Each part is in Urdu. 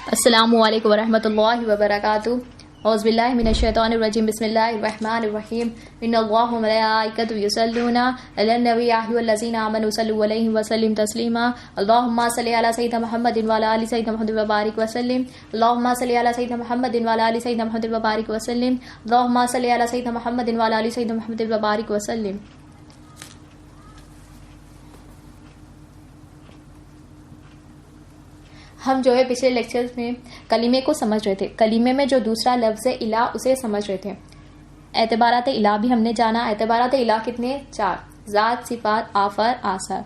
السلام علیکم ورحمۃ اللہ وبرکاتہ. اعوذ باللہ من الشیطان الرجیم. بسم اللہ الرحمن الرحیم. ان اللہ وملائکتہ یصلون علی النبی یا ایھا الذین آمنوا صلوا علیہ وسلم تسلیما. اللهم صل علی سیدنا محمد وعلی آل سیدنا محمد وبارک وسلم. اللهم صل علی سیدنا محمد وعلی آل سیدنا محمد وبارک وسلم. اللهم صل علی سیدنا محمد وعلی آل سیدنا محمد وبارک وسلم. ہم جو ہے پچھلے لیکچر میں کلیمے کو سمجھ رہے تھے. کلیمے میں جو دوسرا لفظ ہے الہ اسے سمجھ رہے تھے. اعتبارات الہ بھی ہم نے جانا. اعتبارات الہ کتنے؟ 4. ذات، صفات، آفر، آثار.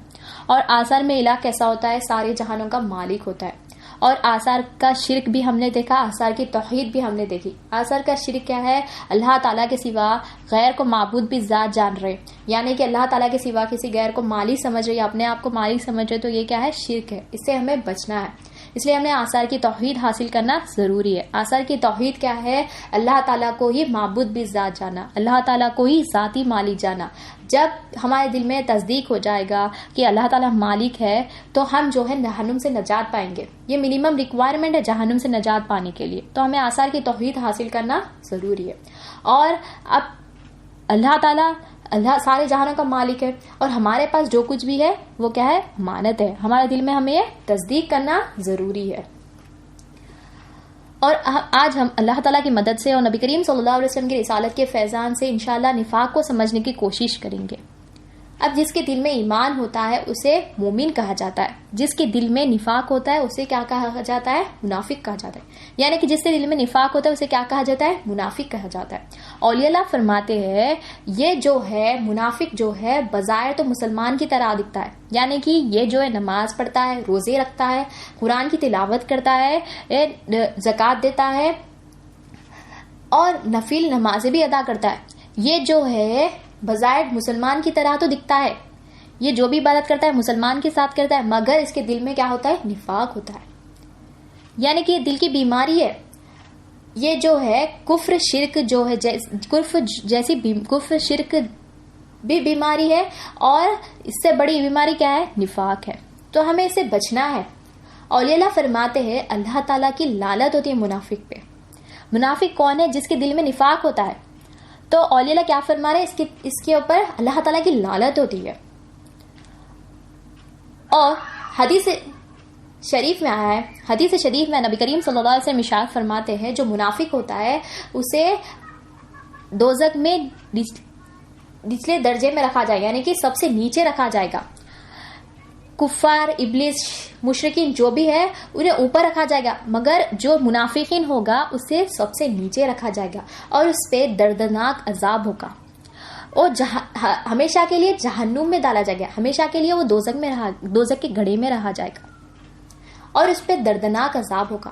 اور آثار میں الہ کیسا ہوتا ہے؟ سارے جہانوں کا مالک ہوتا ہے. اور آثار کا شرک بھی ہم نے دیکھا. آثار کی توحید بھی ہم نے دیکھی. آثار کا شرک کیا ہے؟ اللہ تعالیٰ کے سوا غیر کو معبود بھی ذات جان رہے، یعنی کہ اللہ تعالیٰ کے سوا کسی غیر کو مالک سمجھ رہے، اپنے آپ کو مالک سمجھ رہے، تو یہ کیا ہے؟ شرک ہے. اس سے ہمیں بچنا ہے. اس لیے ہمیں آثار کی توحید حاصل کرنا ضروری ہے. آثار کی توحید کیا ہے؟ اللہ تعالیٰ کو ہی معبود بھی ذات جانا، اللہ تعالیٰ کو ہی ذاتی مالک جانا. جب ہمارے دل میں تصدیق ہو جائے گا کہ اللہ تعالیٰ مالک ہے تو ہم جو ہے جہنم سے نجات پائیں گے. یہ منیمم ریکوائرمنٹ ہے جہنم سے نجات پانے کے لیے. تو ہمیں آثار کی توحید حاصل کرنا ضروری ہے. اور اب اللہ سارے جہانوں کا مالک ہے، اور ہمارے پاس جو کچھ بھی ہے وہ کیا ہے؟ امانت ہے. ہمارے دل میں ہمیں یہ تصدیق کرنا ضروری ہے. اور آج ہم اللہ تعالیٰ کی مدد سے اور نبی کریم صلی اللہ علیہ وسلم کی رسالت کے فیضان سے انشاءاللہ نفاق کو سمجھنے کی کوشش کریں گے. اب جس کے دل میں ایمان ہوتا ہے اسے مومن کہا جاتا ہے. جس کے دل میں نفاق ہوتا ہے اسے کیا کہا جاتا ہے؟ منافق کہا جاتا ہے. یعنی کہ جس کے دل میں نفاق ہوتا ہے اسے کیا کہا جاتا ہے؟ منافق کہا جاتا ہے. اولیاء اللہ فرماتے ہیں یہ جو ہے منافق جو ہے بظاہر تو مسلمان کی طرح دکھتا ہے، یعنی کہ یہ جو ہے نماز پڑھتا ہے، روزے رکھتا ہے، قرآن کی تلاوت کرتا ہے، زکوٰۃ دیتا ہے اور نفل نمازیں بھی ادا کرتا ہے. یہ جو ہے بظاہر مسلمان کی طرح تو دکھتا ہے، یہ جو بھی عبادت کرتا ہے مسلمان کے ساتھ کرتا ہے، مگر اس کے دل میں کیا ہوتا ہے؟ نفاق ہوتا ہے. یعنی کہ یہ دل کی بیماری ہے. یہ جو ہے کفر شرک جو ہے کفر شرک بھی بیماری ہے، اور اس سے بڑی بیماری کیا ہے؟ نفاق ہے. تو ہمیں اس سے بچنا ہے. اولیاء اللہ فرماتے ہیں اللہ تعالیٰ کی لعنت ہوتی ہے منافق پہ. منافق کون ہے؟ جس کے دل میں نفاق ہوتا ہے. تو اولیاء اللہ کیا فرما رہے ہیں؟ اس کے اوپر اللہ تعالیٰ کی لعنت ہوتی ہے. اور حدیث شریف میں آیا ہے، حدیث شریف میں نبی کریم صلی اللہ علیہ وسلم ارشاد فرماتے ہیں جو منافق ہوتا ہے اسے دوزخ میں نچلے درجے میں رکھا جائے گا، یعنی کہ سب سے نیچے رکھا جائے گا. کفار، ابلیس، مشرکین جو بھی ہے انہیں اوپر رکھا جائے گا، مگر جو منافقین ہوگا اسے سب سے نیچے رکھا جائے گا اور اس پہ دردناک عذاب ہوگا. اور ہمیشہ کے لیے جہنم میں ڈالا جائے گا. ہمیشہ کے لیے وہ دوزخ کے گڑھے میں رہا جائے گا اور اس پہ دردناک عذاب ہوگا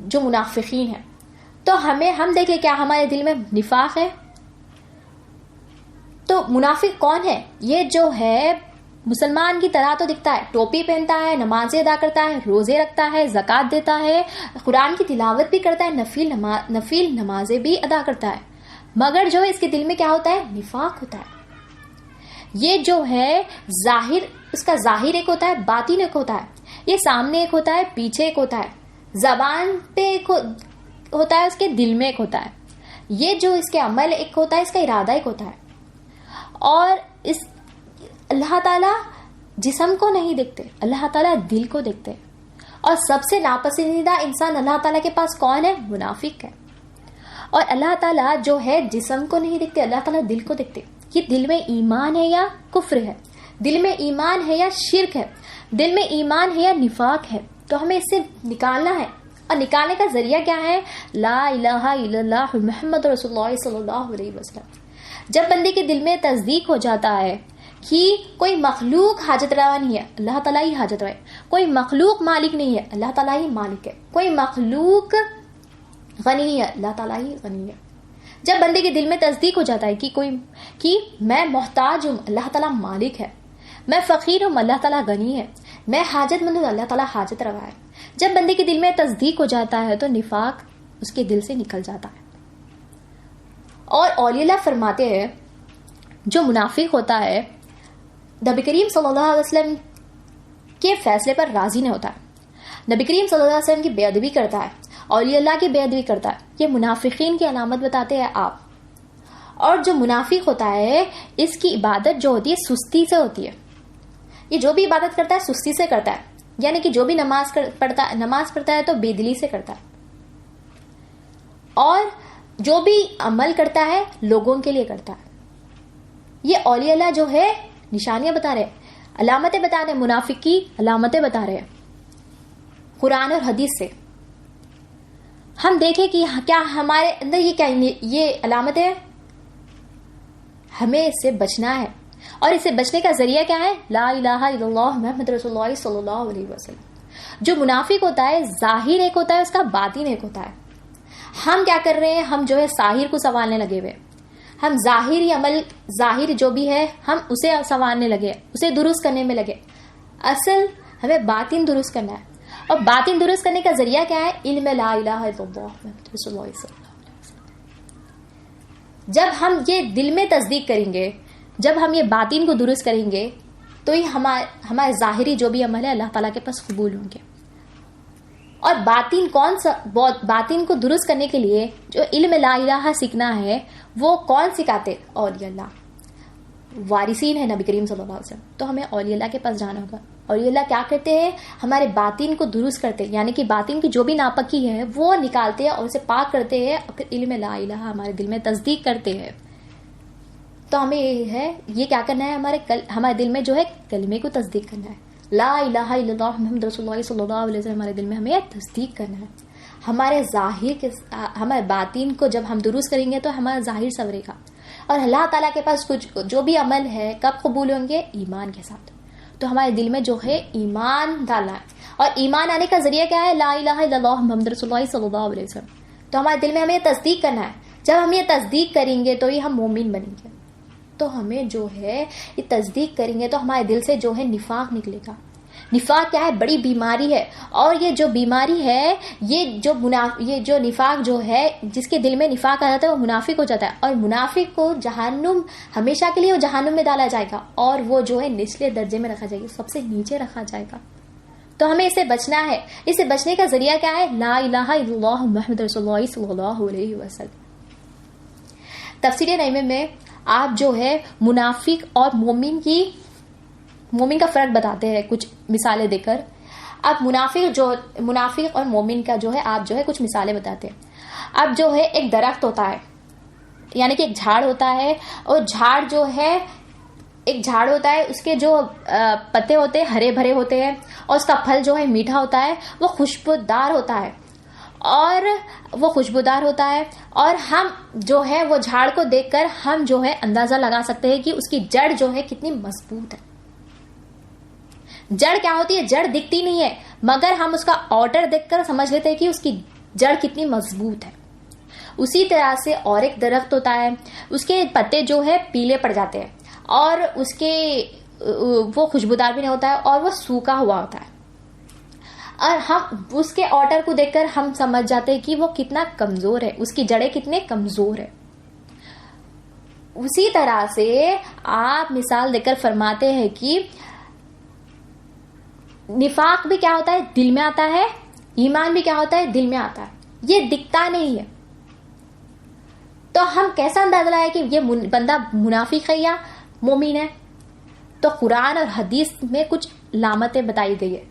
جو منافقین ہیں. تو ہم دیکھیں کیا ہمارے دل میں نفاق ہے؟ تو منافق کون ہے؟ یہ جو ہے مسلمان کی طرح تو دکھتا ہے، ٹوپی پہنتا ہے، نمازیں ادا کرتا ہے، روزے رکھتا ہے، زکوٰۃ دیتا ہے، قرآن کی تلاوت بھی کرتا ہے، نفل نمازیں بھی ادا کرتا ہے، مگر جو اس کے دل میں کیا ہوتا ہے؟ نفاق ہوتا ہے. یہ جو ہے ظاہر، اس کا ظاہر ایک ہوتا ہے، باطن ایک ہوتا ہے. یہ سامنے ایک ہوتا ہے، پیچھے ایک ہوتا ہے، زبان پہ ایک ہوتا ہے، اس کے دل میں ایک ہوتا ہے. یہ جو اس کے عمل ایک ہوتا ہے، اس کا ارادہ ایک ہوتا ہے. اور اس اللہ تعالیٰ جسم کو نہیں دیکھتے، اللہ تعالیٰ دل کو دیکھتے. اور سب سے ناپسندیدہ انسان اللہ تعالیٰ کے پاس کون ہے؟ منافق ہے. اور اللہ تعالیٰ جو ہے جسم کو نہیں دیکھتے، اللہ تعالیٰ دل کو دیکھتے. یہ دل میں ایمان ہے یا کفر ہے؟ دل میں ایمان ہے یا شرک ہے؟ دل میں ایمان ہے یا نفاق ہے؟ تو ہمیں اس سے نکالنا ہے. اور نکالنے کا ذریعہ کیا ہے؟ لا الہ الا اللہ محمد رسول اللہ صلی اللہ علیہ وسلم. جب بندے کے دل میں تصدیق ہو جاتا ہے کہ کوئی مخلوق حاجت روا نہیں ہے، اللہ تعالیٰ ہی حاجت روا ہے. کوئی مخلوق مالک نہیں ہے، اللہ تعالیٰ ہی مالک ہے. کوئی مخلوق غنی ہے، اللہ تعالیٰ ہی غنی ہے. جب بندے کے دل میں تصدیق ہو جاتا ہے کہ میں محتاج ہوں، اللہ تعالیٰ مالک ہے، میں فقیر ہوں، اللہ تعالیٰ غنی ہے، میں حاجت مند ہوں، اللہ تعالیٰ حاجت روا ہے. جب بندے کے دل میں تصدیق ہو جاتا ہے تو نفاق اس کے دل سے نکل جاتا ہے. اور اولیاء اللہ فرماتے ہیں جو منافق ہوتا ہے نبی کریم صلی اللہ علیہ وسلم کے فیصلے پر راضی نہیں ہوتا. نبی کریم صلی اللہ علیہ وسلم کی بے ادبی کرتا ہے، اولیاء اللہ کی بے ادبی کرتا ہے، یہ منافقین کی علامت بتاتے ہیں آپ. اور جو منافق ہوتا ہے اس کی عبادت جو ہوتی ہے سستی سے ہوتی ہے. یہ جو بھی عبادت کرتا ہے سستی سے کرتا ہے، یعنی کہ جو بھی نماز پڑھتا ہے تو بے دلی سے کرتا ہے، اور جو بھی عمل کرتا ہے لوگوں کے لیے کرتا ہے. یہ اولیاء اللہ جو ہے نشانیاں بتا رہے ہیں، علامتیں بتا رہے ہیں، منافق کی علامتیں بتا رہے ہیں قرآن اور حدیث سے. ہم دیکھیں کہ کیا ہمارے اندر یہ علامتیں ہیں. ہمیں اس سے بچنا ہے، اور اس سے بچنے کا ذریعہ کیا ہے؟ لا الہ الا اللہ محمد رسول اللہ صلی اللہ علیہ وسلم. جو منافق ہوتا ہے ظاہر ایک ہوتا ہے، اس کا باطن ایک ہوتا ہے. ہم کیا کر رہے ہیں؟ ہم جو ہے ظاہر کو سنوارنے لگے ہوئے، ہم ظاہری عمل، ظاہر جو بھی ہے ہم اسے سنوارنے لگے، اسے درست کرنے میں لگے. اصل ہمیں باطن درست کرنا ہے، اور باطن درست کرنے کا ذریعہ کیا ہے؟ علم لا الہ الا اللہ محمد رسول اللہ صلی اللہ علیہ وسلم. جب ہم یہ دل میں تصدیق کریں گے، جب ہم یہ باطن کو درست کریں گے، تو یہ ہمارے ظاہری جو بھی عمل ہے اللہ تعالیٰ کے پاس قبول ہوں گے. اور باطن کو درست کرنے کے لیے جو علم لا الہ سیکھنا ہے وہ کون سکھاتے؟ اولیاء اللہ، وارثین ہے نبی کریم صلی اللہ علیہ وسلم. تو ہمیں اولیاء اللہ کے پاس جانا ہوگا. اولیاء اللہ کیا کرتے ہیں؟ ہمارے باطن کو درست کرتے ہیں، یعنی کہ باطن کی جو بھی ناپاکی ہے وہ نکالتے ہیں اور اسے پاک کرتے ہیں، اور پھر علم لا الہ ہمارے دل میں تصدیق کرتے ہیں. تو ہمیں یہ کیا کرنا ہے؟ ہمارے دل میں جو ہے کلمے کو تصدیق کرنا ہے. لا الہ الا اللہ محمد رسول اللہ صلی اللہ علیہ وسلم ہمارے دل میں ہمیں تصدیق کرنا ہے. ہمارے باطن کو جب ہم درست کریں گے تو ہمارا ظاہر سنورے گا. اور اللہ تعالیٰ کے پاس کچھ جو بھی عمل ہے کب قبول ہوں گے؟ ایمان کے ساتھ. تو ہمارے دل میں جو ہے ایمان ڈالنا ہے، اور ایمان آنے کا ذریعہ کیا ہے؟ لا الہ الا اللہ محمد رسول اللہ صلی اللہ علیہ وسلم. تو ہمارے دل میں ہمیں تصدیق کرنا ہے. جب ہم یہ تصدیق کریں گے تو یہ ہم مومن بنیں گے. تو ہمیں جو ہے یہ تصدیق کریں گے تو ہمارے دل سے جو ہے نفاق نکلے گا. نفاق کیا ہے؟ بڑی بیماری ہے. اور یہ جو بیماری ہے، یہ جو نفاق جو ہے، جس کے دل میں نفاق آ جاتا ہے وہ منافق ہو جاتا ہے، اور منافق کو جہنم ہمیشہ کے لیے وہ جہنم میں ڈالا جائے گا، اور وہ جو ہے نچلے درجے میں رکھا جائے گا، سب سے نیچے رکھا جائے گا. تو ہمیں اس سے بچنا ہے. اس سے بچنے کا ذریعہ کیا ہے؟ لا الہ الا اللہ محمد رسول اللہ صلی اللہ علیہ وسلم. تفسیر نعیمہ میں آپ جو ہے منافق اور مومن کا فرق بتاتے ہیں کچھ مثالیں دے کر. اب منافق اور مومن کا جو ہے آپ جو ہے کچھ مثالیں بتاتے ہیں. اب جو ہے ایک درخت ہوتا ہے، یعنی کہ ایک جھاڑ ہوتا ہے، اور جھاڑ جو ہے ایک جھاڑ ہوتا ہے، اس کے جو پتے ہوتے ہیں ہرے بھرے ہوتے ہیں، اور اس کا پھل جو ہے میٹھا ہوتا ہے، وہ خوشبودار ہوتا ہے، اور ہم جو ہے وہ جھاڑ کو دیکھ کر ہم جو ہے اندازہ لگا سکتے ہیں کہ اس کی جڑ جو ہے کتنی مضبوط ہے. جڑ کیا ہوتی ہے؟ جڑ دکھتی نہیں ہے، مگر ہم اس کا آؤٹر دیکھ کر سمجھ لیتے ہیں کہ اس کی جڑ کتنی مضبوط ہے. اسی طرح سے اور ایک درخت ہوتا ہے، اس کے پتے جو ہے پیلے پڑ جاتے ہیں، اور وہ خوشبودار بھی نہیں ہوتا ہے، اور وہ سوکھا ہوا ہوتا ہے، اور ہم اس کے آؤٹر کو دیکھ کر ہم سمجھ جاتے ہیں کہ وہ کتنا کمزور ہے، اس کی جڑیں کتنے کمزور ہے. اسی طرح سے آپ مثال دے کر فرماتے ہیں کہ نفاق بھی کیا ہوتا ہے؟ دل میں آتا ہے. ایمان بھی کیا ہوتا ہے؟ دل میں آتا ہے. یہ دکھتا نہیں ہے. تو ہم کیسا اندازہ لائے کہ یہ بندہ منافق ہے یا مومن ہے؟ تو قرآن اور حدیث میں کچھ علامتیں بتائی گئی ہے،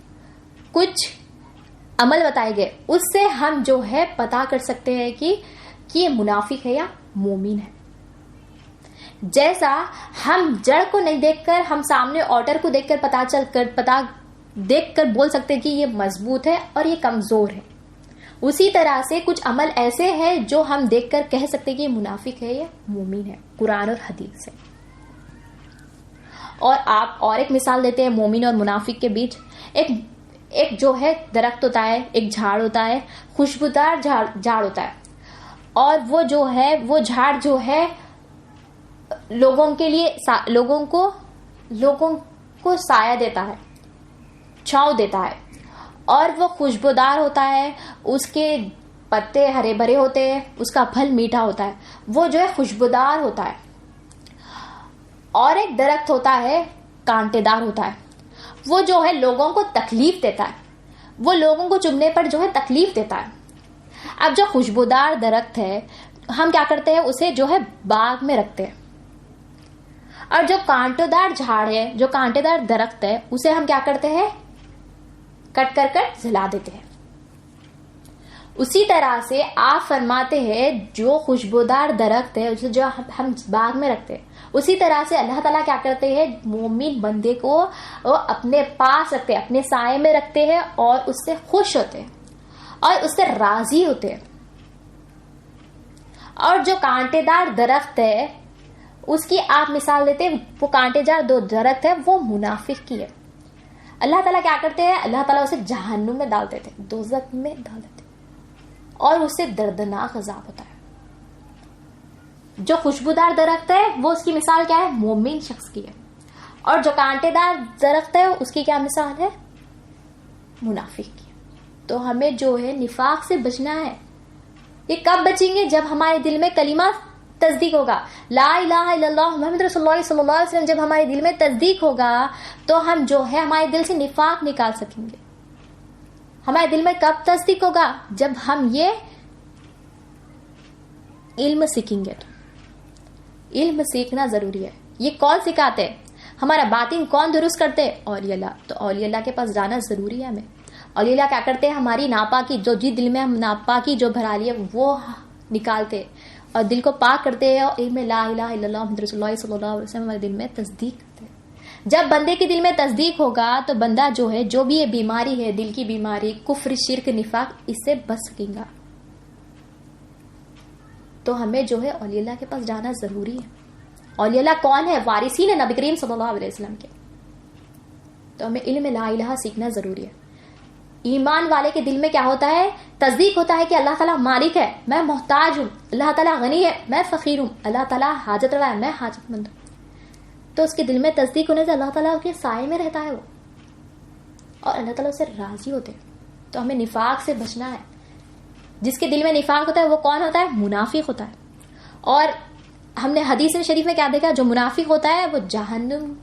کچھ عمل بتائے گئے، اس سے ہم جو ہے پتا کر سکتے ہیں کہ یہ منافق ہے یا مومن ہے. جیسا ہم جڑ کو نہیں دیکھ کر، ہم سامنے آؤٹر کو دیکھ کر دیکھ کر بول سکتے کہ یہ مضبوط ہے اور یہ کمزور ہے، اسی طرح سے کچھ عمل ایسے ہیں جو ہم دیکھ کر کہہ سکتے کہ یہ منافق ہے یا مومن ہے قرآن اور حدیث سے. اور آپ اور ایک مثال دیتے ہیں مومن اور منافق کے بیچ. ایک جو ہے درخت ہوتا ہے، ایک جھاڑ ہوتا ہے، خوشبودار جھاڑ ہوتا ہے، اور وہ جھاڑ جو ہے لوگوں کے لیے لوگوں کو سایہ دیتا ہے، چھاؤں دیتا ہے، اور وہ خوشبودار ہوتا ہے، اس کے پتے ہرے بھرے ہوتے ہیں، اس کا پھل میٹھا ہوتا ہے، وہ جو ہے خوشبودار ہوتا ہے. اور ایک درخت ہوتا ہے کانٹے دار ہوتا ہے، وہ جو ہے لوگوں کو تکلیف دیتا ہے، وہ لوگوں کو چبھنے پر جو ہے تکلیف دیتا ہے. اب جو خوشبودار درخت ہے ہم کیا کرتے ہیں, اسے جو ہے باغ میں رکھتے ہیں, اور جو کانٹوں دار جھاڑ ہے, جو کانٹے دار درخت ہے, اسے ہم کیا کرتے ہیں, کٹ کر جلا دیتے ہیں. اسی طرح سے آپ فرماتے ہیں جو خوشبودار درخت ہے اسے جو ہم باغ میں رکھتے ہیں, اسی طرح سے اللہ تعالیٰ کیا کرتے ہیں, مومن بندے کو اپنے پاس رکھتے ہیں, اپنے سائے میں رکھتے ہیں, اور اس سے خوش ہوتے ہیں اور اس سے راضی ہوتے ہیں. اور جو کانٹے دار درخت ہے اس کی آپ مثال دیتے ہیں, وہ کانٹے دار دو درخت ہے وہ منافق کی ہے. اللہ تعالیٰ کیا کرتے ہیں, اللہ تعالیٰ اسے جہنم میں ڈال دیتے, دوزخ میں ڈال دیتے, اور اس سے دردناک عذاب ہوتا ہے. جو خوشبودار درخت ہے وہ اس کی مثال کیا ہے, مومن شخص کی ہے, اور جو کانٹے دار درخت ہے اس کی کیا مثال ہے, منافق کی. تو ہمیں جو ہے نفاق سے بچنا ہے. یہ کب بچیں گے, جب ہمارے دل میں کلمہ تصدیق ہوگا, لا الہ الا اللہ محمد رسول اللہ صلی اللہ علیہ وسلم جب ہمارے دل میں تصدیق ہوگا تو ہم جو ہے ہمارے دل سے نفاق نکال سکیں گے. ہمارے دل میں کب تصدیق ہوگا, جب ہم یہ علم سیکھیں گے. تو علم سیکھنا ضروری ہے. یہ کون سکھاتے ہیں, ہمارا باطن کون درست کرتے ہیں, اولیاء اللہ. تو اولیاء اللہ کے پاس جانا ضروری ہے ہمیں. اولیاء اللہ کیا کرتے ہیں, ہماری ناپاکی جو جی دل میں ہم ناپاکی جو بھرا لی ہے وہ نکالتے اور دل کو پاک کرتے ہیں, اور علم لا الہ الا اللہ محمد رسول اللہ صلی اللہ علیہ وسلم ہمارے دل میں تصدیق کرتے ہیں. جب بندے کے دل میں تصدیق ہوگا تو بندہ جو ہے, جو بھی یہ بیماری ہے, دل کی بیماری, کفر, شرک, نفاق, اس سے بچ سکیں گا. تو ہمیں جو ہے اولیاء اللہ کے پاس جانا ضروری ہے. اولیاء اللہ کون ہے, وارثین نبی کریم صلی اللہ علیہ وسلم کے. تو ہمیں علم لا الہ سیکھنا ضروری ہے. ایمان والے کے دل میں کیا ہوتا ہے, تصدیق ہوتا ہے کہ اللہ تعالیٰ مالک ہے, میں محتاج ہوں, اللہ تعالیٰ غنی ہے, میں فقیر ہوں, اللہ تعالیٰ حاجت روا ہے, میں حاجت مند ہوں. تو اس کے دل میں تصدیق ہونے سے اللہ تعالیٰ کے سائے میں رہتا ہے وہ, اور اللہ تعالیٰ اسے راضی ہوتے ہیں. تو ہمیں نفاق سے بچنا ہے. جس کے دل میں نفاق ہوتا ہے وہ کون ہوتا ہے, منافق ہوتا ہے. اور ہم نے حدیث شریف میں کیا دیکھا, جو منافق ہوتا ہے وہ جہنم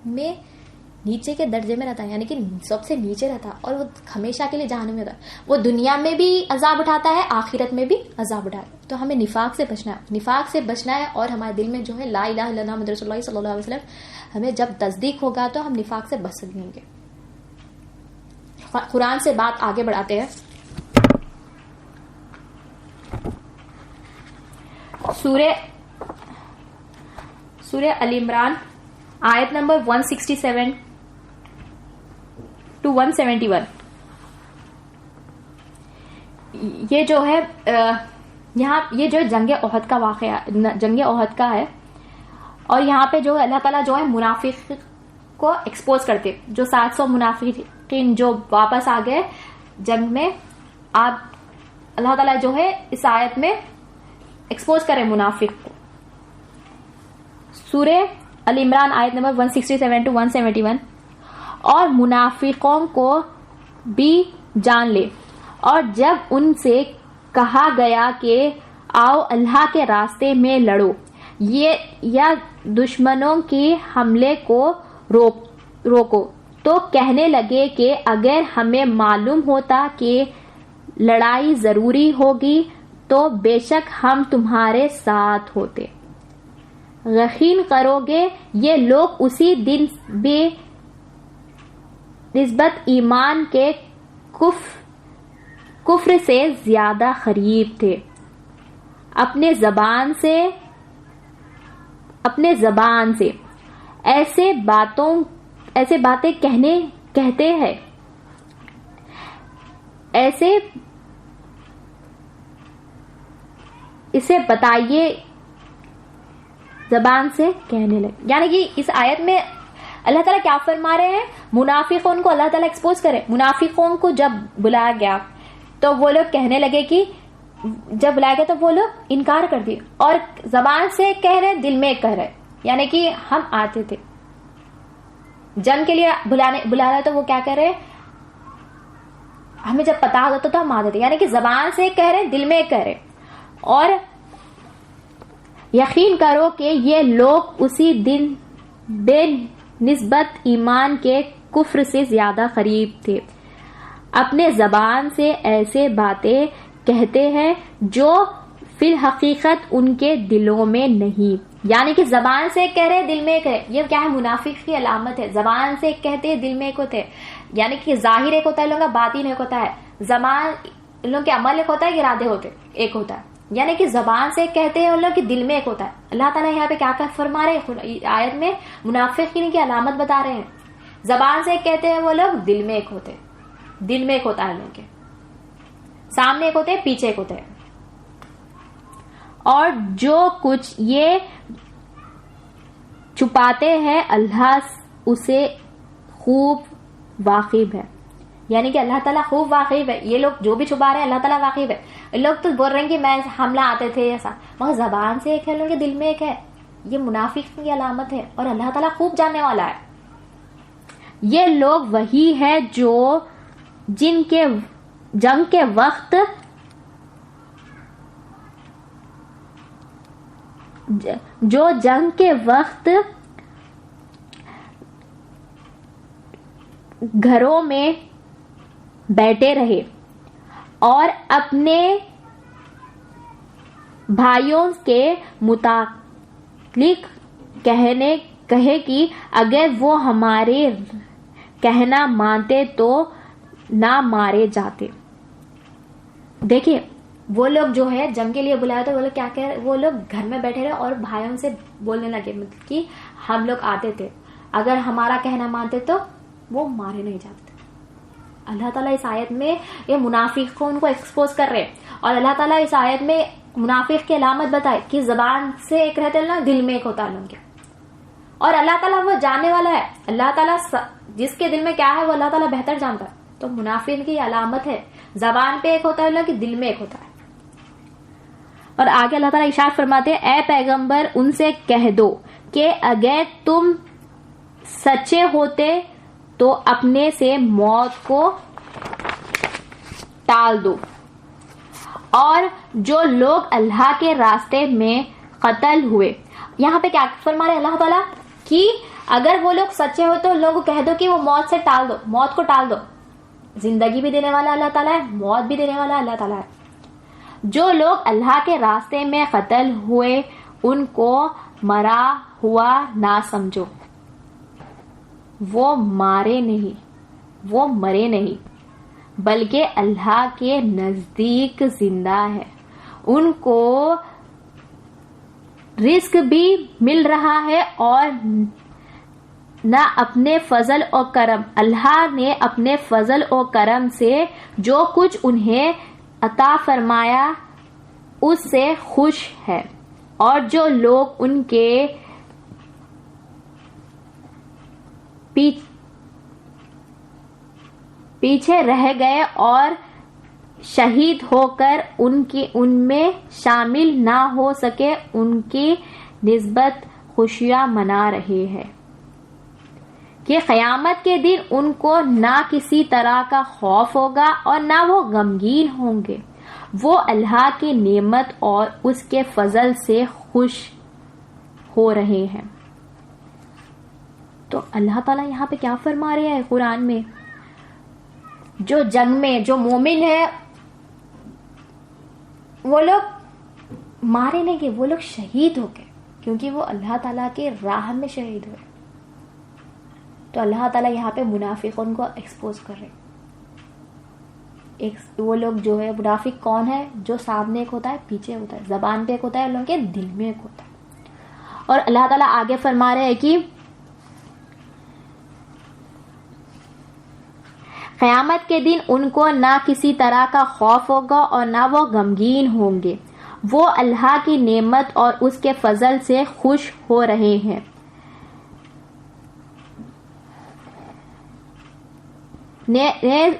میں نیچے کے درجے میں رہتا ہے, یعنی کہ سب سے نیچے رہتا ہے, اور وہ ہمیشہ کے لیے جہنم میں رہتا ہے. وہ دنیا میں بھی عذاب اٹھاتا ہے, آخرت میں بھی عذاب اٹھاتا ہے. تو ہمیں نفاق سے بچنا ہے, نفاق سے بچنا ہے. اور ہمارے دل میں جو ہے لا الہ الا اللہ محمد رسول اللہ صلی اللہ علیہ وسلم, ہمیں جب تصدیق ہوگا تو ہم نفاق سے بچ سکیں گے. قرآن سے بات آگے بڑھاتے ہیں. سورہ ال عمران آیت نمبر 167 to 171. یہ جو ہے یہاں یہ جو جنگ احد کا واقعہ, جنگ احد کا ہے, اور یہاں پہ جو ہے اللہ تعالیٰ جو ہے منافق کو ایکسپوز کرتے, جو 700 منافقین جو واپس آ گئے جنگ میں, آپ اللہ تعالیٰ جو ہے اس آیت میں ایکسپوز کرے منافق کو. سورہ ال عمران آیت نمبر 167 to 171. اور منافقوں کو بھی جان لے, اور جب ان سے کہا گیا کہ آؤ اللہ کے راستے میں لڑو, یا دشمنوں کے حملے کو روکو, تو کہنے لگے کہ اگر ہمیں معلوم ہوتا کہ لڑائی ضروری ہوگی تو بے شک ہم تمہارے ساتھ ہوتے. یقین کرو گے یہ لوگ اسی دن بے نسبت ایمان کے کفر سے زیادہ قریب تھے. اپنے زبان سے ایسے باتیں کہتے ہیں, اسے بتائیے زبان سے کہنے لگے. یعنی کہ اس آیت میں اللہ تعالیٰ کیا فرما رہے ہیں, منافقوں کو اللہ تعالیٰ ایکسپوز کرے. منافقوں کو جب بلایا گیا تو وہ لوگ کہنے لگے کہ جب بلایا گیا تو وہ لوگ انکار کر دیے, اور زبان سے کہہ رہے, دل میں کہہ رہے, یعنی کہ ہم آتے تھے جنگ کے لیے, بلا رہے تو وہ کیا کہہ رہے, ہمیں جب پتا ہوتا تو ہم آتے تھے, یعنی کہ زبان سے کہہ رہے, دل میں کہہ رہے. اور یقین کرو کہ یہ لوگ اسی دن بے نسبت ایمان کے کفر سے زیادہ قریب تھے. اپنے زبان سے ایسے باتیں کہتے ہیں جو فی الحقیقت ان کے دلوں میں نہیں. یعنی کہ زبان سے ایک کہہ رہے دل میں ایک ہے. یہ کیا ہے؟ منافق کی علامت ہے. زبان سے ایک کہتے دل میں ایک ہوتے ہیں. یعنی کہ ظاہر ایک ہوتا ہے لوگوں کا، باطن ایک ہوتا ہے. زبان ان لوگوں کے عمل ایک ہوتا ہے، ارادے ہوتے ایک ہوتا ہے. یعنی کہ زبان سے کہتے ہیں ان لوگ کے دل میں ایک ہوتا ہے. اللہ تعالیٰ یہاں پہ کیا فرما رہے ہیں آیت میں؟ منافقین کی علامت بتا رہے ہیں. زبان سے کہتے ہیں وہ لوگ، دل میں ایک ہوتے ہیں. دل میں ایک ہوتا ہے لوگوں کے، سامنے ایک ہوتے ہیں، پیچھے ایک ہوتے ہیں. اور جو کچھ یہ چھپاتے ہیں اللہ اسے خوب واقف ہے. یعنی کہ اللہ تعالیٰ خوب واقف ہے. یہ لوگ جو بھی چھپا رہے ہیں اللہ تعالیٰ واقف ہے. لوگ تو بول رہے ہیں کہ میں حملہ آتے تھے ایسا، مگر زبان سے ایک ہے، لوگوں کے دل میں ایک ہے. یہ منافق کی علامت ہے اور اللہ تعالیٰ خوب جاننے والا ہے. یہ لوگ وہی ہے جو جن کے جنگ کے وقت گھروں میں بیٹھے رہے اور اپنے بھائیوں کے متعلق کہے کہ اگر وہ ہمارے کہنا مانتے تو نہ مارے جاتے. دیکھیں وہ لوگ جو ہے جنگ کے لیے بلایا تو وہ لوگ کیا کہہ رہے، وہ لوگ گھر میں بیٹھے رہے اور بھائیوں سے بولنے لگے مطلب کہ ہم لوگ آتے تھے، اگر ہمارا کہنا مانتے تو وہ مارے نہیں جاتے. اللہ تعالیٰ اس آیت میں یہ منافق کو ان کو ایکسپوز کر رہے. اور اللہ تعالیٰ اس آیت میں منافق کی علامت بتائے کہ زبان سے ایک رہتے ہیں، دل میں ایک ہوتا ہے ان کے. اور اللہ تعالیٰ وہ جاننے والا ہے. اللہ تعالیٰ جس کے دل میں کیا ہے وہ اللہ تعالیٰ بہتر جانتا ہے. تو منافق کی علامت ہے زبان پہ ایک ہوتا ہے اللہ کے دل میں ایک ہوتا ہے. اور آگے اللہ تعالیٰ ارشاد فرماتے ہیں، اے پیغمبر ان سے کہہ دو کہ اگر تم سچے ہوتے تو اپنے سے موت کو ٹال دو. اور جو لوگ اللہ کے راستے میں قتل ہوئے، یہاں پہ کیا فرما رہے اللہ تعالیٰ کہ اگر وہ لوگ سچے ہو تو لوگوں کو کہہ دو کہ وہ موت سے ٹال دو، موت کو ٹال دو. زندگی بھی دینے والا اللہ تعالیٰ ہے، موت بھی دینے والا اللہ تعالیٰ ہے. جو لوگ اللہ کے راستے میں قتل ہوئے ان کو مرا ہوا نہ سمجھو. وہ مارے نہیں بلکہ اللہ کے نزدیک زندہ ہے. ان کو رزق بھی مل رہا ہے اور نہ اپنے فضل و کرم، اللہ نے اپنے فضل و کرم سے جو کچھ انہیں عطا فرمایا اس سے خوش ہے. اور جو لوگ ان کے پیچھے رہ گئے اور شہید ہو کر ان میں شامل نہ ہو سکے ان کی نسبت خوشیاں منا رہے ہیں کہ قیامت کے دن ان کو نہ کسی طرح کا خوف ہوگا اور نہ وہ غمگین ہوں گے. وہ اللہ کی نعمت اور اس کے فضل سے خوش ہو رہے ہیں. تو اللہ تعالیٰ یہاں پہ کیا فرما رہے ہیں قرآن میں؟ جو جنگ میں جو مومن ہے وہ لوگ مارے نہیں گئے، وہ لوگ شہید ہو گئے کیونکہ وہ اللہ تعالیٰ کے راہ میں شہید ہوئے. تو اللہ تعالیٰ یہاں پہ منافقوں کو ایکسپوز کر رہے. وہ لوگ جو ہے منافق کون ہے؟ جو سامنے ایک ہوتا ہے، پیچھے ہوتا ہے، زبان پہ ایک ہوتا ہے، ان لوگوں کے دل میں ایک ہوتا ہے. اور اللہ تعالیٰ آگے فرما رہے ہیں کہ قیامت کے دن ان کو نہ کسی طرح کا خوف ہوگا اور نہ وہ غمگین ہوں گے. وہ اللہ کی نعمت اور اس کے فضل سے خوش ہو رہے ہیں.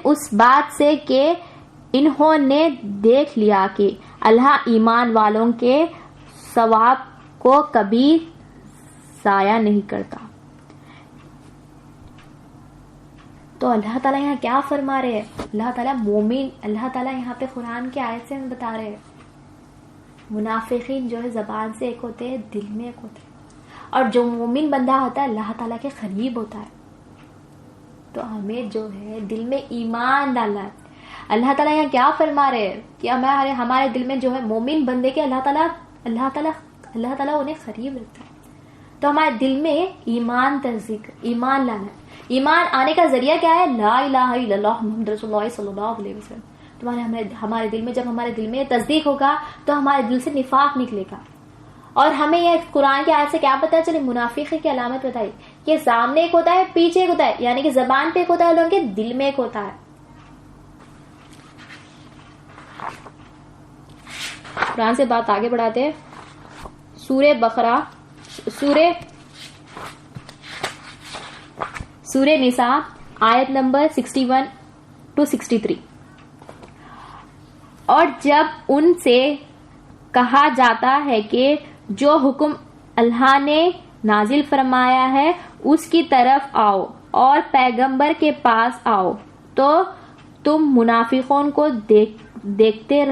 اس بات سے کہ انہوں نے دیکھ لیا کہ اللہ ایمان والوں کے ثواب کو کبھی ضائع نہیں کرتا. تو اللہ تعالیٰ یہاں کیا فرما رہے ہیں؟ اللہ تعالیٰ مومن، اللہ تعالیٰ یہاں پہ قرآن کی آیت سے بتا رہے ہیں منافقین جو ہے زبان سے ایک ہوتے ہیں، دل میں ایک ہوتے ہیں. اور جو مومن بندہ ہوتا ہے اللہ تعالیٰ کے قریب ہوتا ہے. تو ہمیں جو ہے دل میں ایمان ڈالنا ہے. اللہ تعالیٰ یہاں کیا فرما رہے ہیں کہ ہمارے دل میں جو ہے مومن بندے کے اللہ تعالیٰ انہیں قریب رکھتا ہے. تو ہمارے دل میں ایمان تصدیق، ایمان لانا ہے. ایمان آنے کا ذریعہ کیا ہے؟ لا الہ الا اللہ محمد رسول اللہ صلی اللہ علیہ وسلم. ہمارے دل میں جب ہمارے دل میں تصدیق ہوگا تو ہمارے دل سے نفاق نکلے گا. اور ہمیں یہ قرآن کی آیت سے کیا پتا چلے؟ منافق کی علامت بتائی کہ سامنے ایک ہوتا ہے، پیچھے ایک ہوتا ہے، یعنی کہ زبان پہ ایک ہوتا ہے، لوگوں کے دل میں ایک ہوتا ہے. قرآن سے بات آگے بڑھاتے ہیں. سورہ بقرہ، سورہ نساء آیت نمبر 61 to 63. اور جب ان سے کہا جاتا ہے کہ جو حکم اللہ نے نازل فرمایا ہے اس کی طرف آؤ اور پیغمبر کے پاس آؤ، تو تم منافقوں کو دیکھتے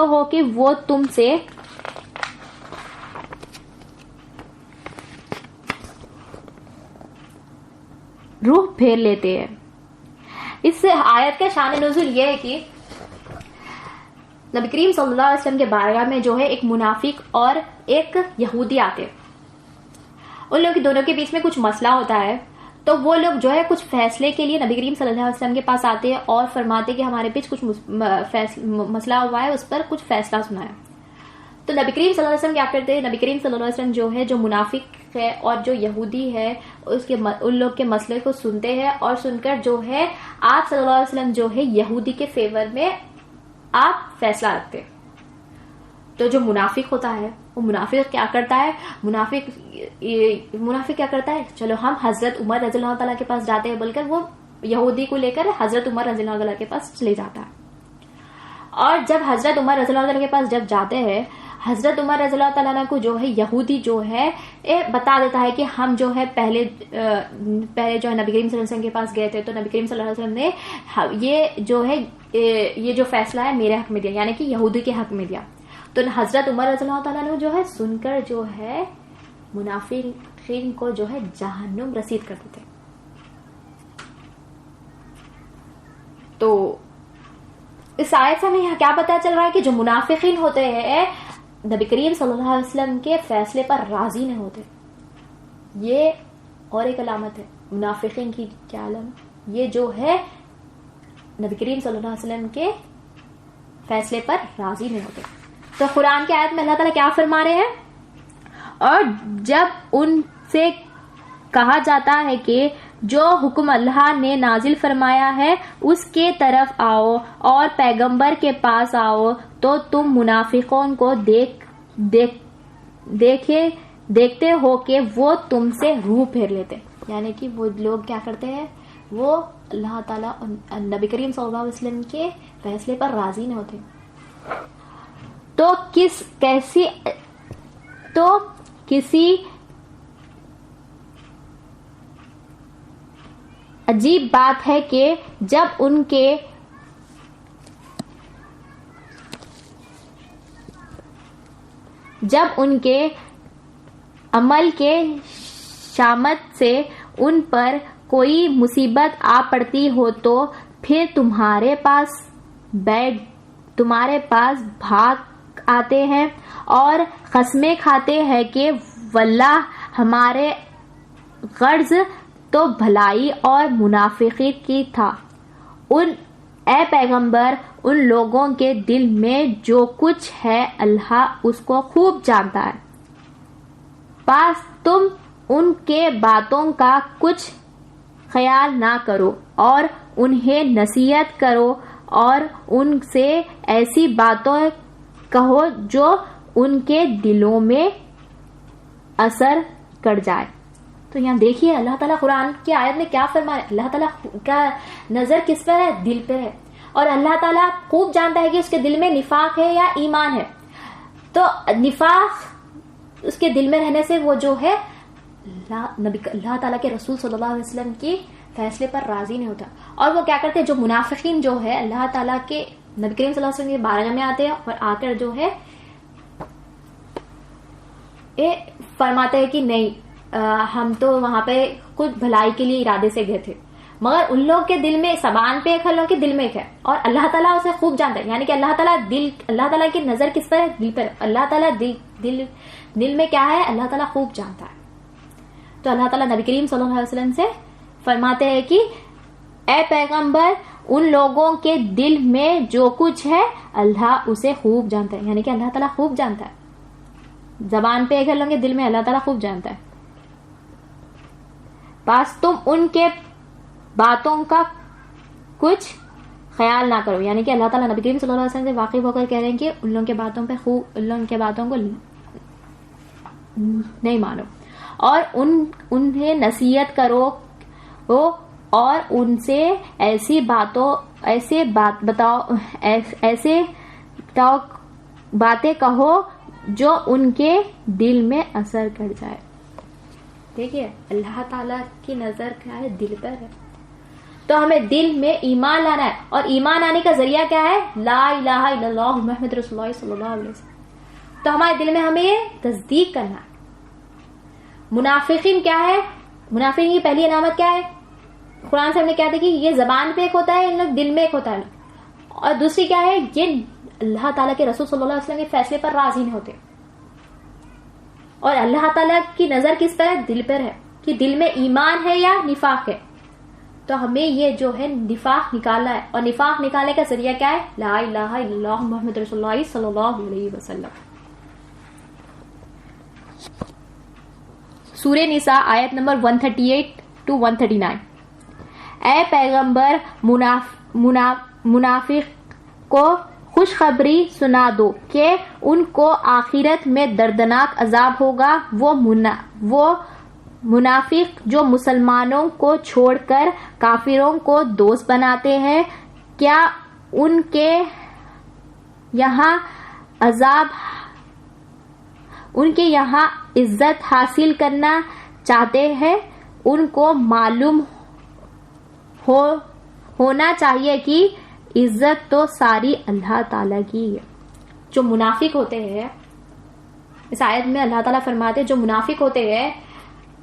ہو کہ وہ تم سے روح پھیر لیتے ہیں. اس آیت کا شان نزول یہ ہے کہ نبی کریم صلی اللہ علیہ وسلم کے بارگاہ میں جو ہے ایک منافق اور ایک یہودی آتے. ان لوگوں کی دونوں کے بیچ میں کچھ مسئلہ ہوتا ہے، تو وہ لوگ جو ہے کچھ فیصلے کے لیے نبی کریم صلی اللہ علیہ وسلم کے پاس آتے ہیں اور فرماتے کہ ہمارے بیچ کچھ مسئلہ ہوا ہے، اس پر کچھ فیصلہ سنا ہے. تو نبی کریم صلی اللہ علیہ وسلم کیا کرتے ہیں؟ نبی کریم صلی اللہ علیہ وسلم جو ہے، جو منافق ہے اور جو یہودی ہے، ان لوگ کے مسئلے کو سنتے ہیں، اور سن کر جو ہے آپ صلی اللہ علیہ وسلم جو ہے یہودی کے فیور میں آپ فیصلہ رکھتے. تو جو منافق ہوتا ہے وہ منافق کیا کرتا ہے؟ منافق کیا کرتا ہے؟ چلو ہم حضرت عمر رضی اللہ تعالیٰ کے پاس جاتے ہیں بول کر وہ یہودی کو لے کر حضرت عمر رضی اللہ تعالیٰ کے پاس چلے جاتا ہے. اور جب حضرت عمر رضی اللہ تعالیٰ کے پاس جب جاتے ہیں، حضرت عمر رضی اللہ تعالیٰ کو جو ہے یہودی جو ہے بتا دیتا ہے کہ ہم جو ہے پہلے جو ہے نبی کریم صلی اللہ علیہ وسلم کے پاس گئے تھے، تو نبی کریم صلی اللہ علیہ وسلم نے یہ جو فیصلہ ہے میرے حق میں دیا، یعنی کہ یہودی کے حق میں دیا. تو حضرت عمر رضی اللہ تعالیٰ نے جو ہے سن کر جو ہے منافقین کو جو ہے جہنم رسید کر دیتے. تو اس آیت سے ہمیں کیا پتا چل رہا ہے کہ جو منافقین ہوتے ہیں نبی کریم صلی اللہ علیہ وسلم کے فیصلے پر راضی نہیں ہوتے. یہ اور ایک علامت ہے منافقین کی. کیا علامت؟ یہ جو ہے نبی کریم صلی اللہ علیہ وسلم کے فیصلے پر راضی نہیں ہوتے. تو قرآن کی آیت میں اللہ تعالیٰ کیا فرما رہے ہیں؟ اور جب ان سے کہا جاتا ہے کہ جو حکم اللہ نے نازل فرمایا ہے اس کے طرف آؤ اور پیغمبر کے پاس آؤ، تو تم منافقوں کو دیکھتے ہو کہ وہ تم سے روح پھیر لیتے. یعنی کہ وہ لوگ کیا کرتے ہیں؟ وہ اللہ تعالیٰ نبی کریم صلی اللہ علیہ وسلم کے فیصلے پر راضی نہیں ہوتے. تو کسی عجیب بات ہے کہ جب ان کے عمل کے شامت سے ان پر کوئی مصیبت آ پڑتی ہو تو پھر تمہارے پاس بھاگ آتے ہیں اور قسمیں کھاتے ہیں کہ واللہ ہمارے غرض تو بھلائی اور منافقی کی تھا. اے پیغمبر، ان لوگوں کے دل میں جو کچھ ہے اللہ اس کو خوب جانتا ہے. بس تم ان کے باتوں کا کچھ خیال نہ کرو اور انہیں نصیحت کرو اور ان سے ایسی باتیں کہو جو ان کے دلوں میں اثر کر جائے. تو یہاں دیکھیے اللہ تعالیٰ قرآن کی آیت میں کیا فرمایا. اللہ تعالیٰ کا نظر کس پر ہے؟ دل پہ ہے. اور اللہ تعالیٰ خوب جانتا ہے کہ اس کے دل میں نفاق ہے یا ایمان ہے. تو نفاق اس کے دل میں رہنے سے وہ جو ہے اللہ تعالیٰ کے رسول صلی اللہ علیہ وسلم کی فیصلے پر راضی نہیں ہوتا. اور وہ کیا کرتے ہیں؟ جو منافقین جو ہے اللہ تعالیٰ کے نبی کریم صلی اللہ علیہ وسلم کے بارگاہ میں آتے ہیں اور آ کر جو ہے فرماتے ہیں کہ نہیں، ہم تو وہاں پہ خود بھلائی کے لیے ارادے سے گئے تھے، مگر ان لوگ کے دل میں زبان پہ ایک ہے، لوگوں کے دل میں ایک ہے، اور اللہ تعالیٰ اسے خوب جانتا ہے. یعنی کہ اللہ تعالیٰ کی نظر کس پر ہے؟ دل پر. اللہ تعالیٰ دل میں کیا ہے اللہ تعالیٰ خوب جانتا ہے. تو اللہ تعالیٰ نبی کریم صلی اللہ علیہ وسلم سے فرماتے ہیں کہ اے پیغمبر، ان لوگوں کے دل میں جو کچھ ہے اللہ اسے خوب جانتا ہے. یعنی کہ اللہ تعالیٰ خوب جانتا ہے. زبان پہ ایک ہے، لوگوں کے دل میں اللہ تعالیٰ خوب جانتا ہے. بس تم ان کے باتوں کا کچھ خیال نہ کرو. یعنی کہ اللہ تعالیٰ نبی کریم صلی اللہ علیہ وسلم سے واقف ہو کر کہہ رہے ہیں کہ ان لوگوں کے باتوں پہ ان لوگوں کے باتوں کو نہیں مانو، اور انہیں نصیحت کرو اور ان سے ایسی باتیں کہو جو ان کے دل میں اثر کر جائے. دیکھیے اللہ تعالیٰ کی نظر کیا ہے؟ دل پر ہے. تو ہمیں دل میں ایمان لانا ہے، اور ایمان آنے کا ذریعہ کیا ہے؟ لا الہ الا اللہ محمد رسول اللہ صلی اللہ علیہ وسلم. تو ہمارے دل میں ہمیں یہ تصدیق کرنا ہے. منافقین کیا ہے؟ منافقین کی پہلی علامت کیا ہے؟ قرآن سے ہم نے کیا دیکھی؟ یہ زبان پہ ایک ہوتا ہے، ان لوگ دل میں ایک ہوتا ہے. اور دوسری کیا ہے؟ یہ اللہ تعالیٰ کے رسول صلی اللہ علیہ وسلم کے فیصلے پر راضی نہیں ہوتے. اور اللہ تعالیٰ کی نظر کس پر ہے؟ دل پر ہے، کہ دل میں ایمان ہے یا نفاق ہے. تو ہمیں یہ جو ہے نفاق نکالنا ہے، اور نفاق نکالنے کا ذریعہ کیا ہے؟ لا الہ الا اللہ محمد رسول اللہ صلی اللہ علیہ وسلم. سورہ نساء آیت نمبر 138 to 139. اے پیغمبر، منافق کو خوشخبری سنا دو کہ ان کو آخرت میں دردناک عذاب ہوگا. وہ منافق جو مسلمانوں کو چھوڑ کر کافروں کو دوست بناتے ہیں، کیا ان کے یہاں عزت حاصل کرنا چاہتے ہیں؟ ان کو معلوم ہونا چاہیے کہ عزت تو ساری اللہ تعالیٰ کی ہے. جو منافق ہوتے ہیں، اس آیت میں اللہ تعالیٰ فرماتے ہیں جو منافق ہوتے ہیں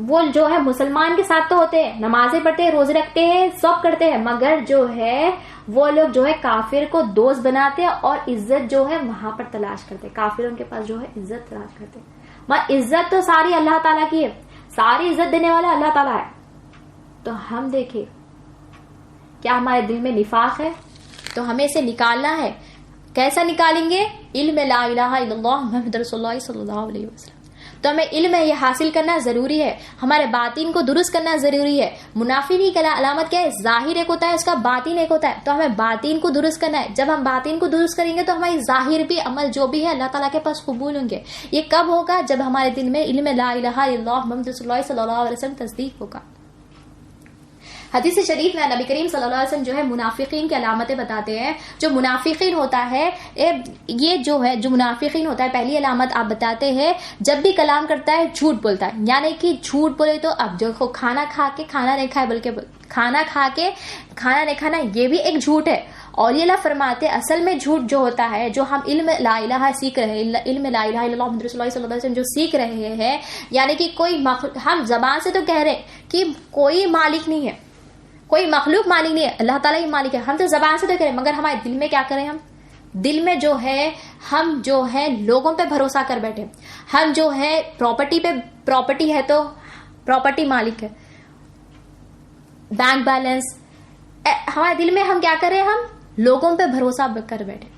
وہ جو ہے مسلمان کے ساتھ تو ہوتے ہیں، نمازیں پڑھتے ہیں، روزے رکھتے ہیں، سب کرتے ہیں، مگر جو ہے وہ لوگ جو ہے کافر کو دوست بناتے ہیں اور عزت جو ہے وہاں پر تلاش کرتے. کافروں کے پاس جو ہے عزت تلاش کرتے. مگر عزت تو ساری اللہ تعالیٰ کی ہے، ساری عزت دینے والا اللہ تعالیٰ ہے. تو ہم دیکھیں کیا ہمارے دل میں نفاق ہے؟ تو ہمیں اسے نکالنا ہے. کیسا نکالیں گے؟ علم لا الہ الا اللہ محمد رسول اللہ صلی اللہ علیہ وسلم. تو ہمیں علم یہ حاصل کرنا ضروری ہے، ہمارے باطن کو درست کرنا ضروری ہے. منافقی کی علامت کیا ہے؟ ظاہر ایک ہوتا ہے، اس کا باطن ایک ہوتا ہے. تو ہمیں باطن کو درست کرنا ہے. جب ہم باطن کو درست کریں گے تو ہماری ظاہر بھی عمل جو بھی ہے اللہ تعالیٰ کے پاس قبول ہوں گے. یہ کب ہوگا؟ جب ہمارے دل میں علم لا الہ الا اللہ محمد رسول اللہ صلی اللہ علیہ وسلم تصدیق ہوگا. حدیث شریف میں نبی کریم صلی اللہ علیہ وسلم جو ہے منافقین کی علامتیں بتاتے ہیں. جو منافقین ہوتا ہے، یہ جو ہے جو منافقین ہوتا ہے، پہلی علامت آپ بتاتے ہیں جب بھی کلام کرتا ہے جھوٹ بولتا ہے. یعنی کہ جھوٹ بولے تو اب جو کھانا کھا کے کھانا نہیں کھائے بلکہ کھانا کھا کے کھانا نہیں کھانا، یہ بھی ایک جھوٹ ہے. اور یہ اللہ فرماتے اصل میں جھوٹ جو ہوتا ہے، جو ہم علم لا الہ سیکھ رہے ہیں، علم لا الہ الا اللہ محمد رسول اللہ صلی اللہ علیہ وسلم جو سیکھ رہے ہیں، یعنی کہ کوئی ہم زبان سے تو کہہ رہے ہیں کہ کوئی مالک نہیں ہے، کوئی مخلوق مالک نہیں ہے، اللہ تعالیٰ ہی مالک ہے. ہم تو زبان سے تو کریں، مگر ہمارے دل میں کیا کریں؟ ہم دل میں جو ہے ہم جو ہے لوگوں پہ بھروسہ کر بیٹھے. ہم جو ہے پراپرٹی ہے تو پراپرٹی مالک ہے، بینک بیلنس، ہمارے دل میں ہم کیا کریں؟ ہم لوگوں پہ بھروسہ کر بیٹھے.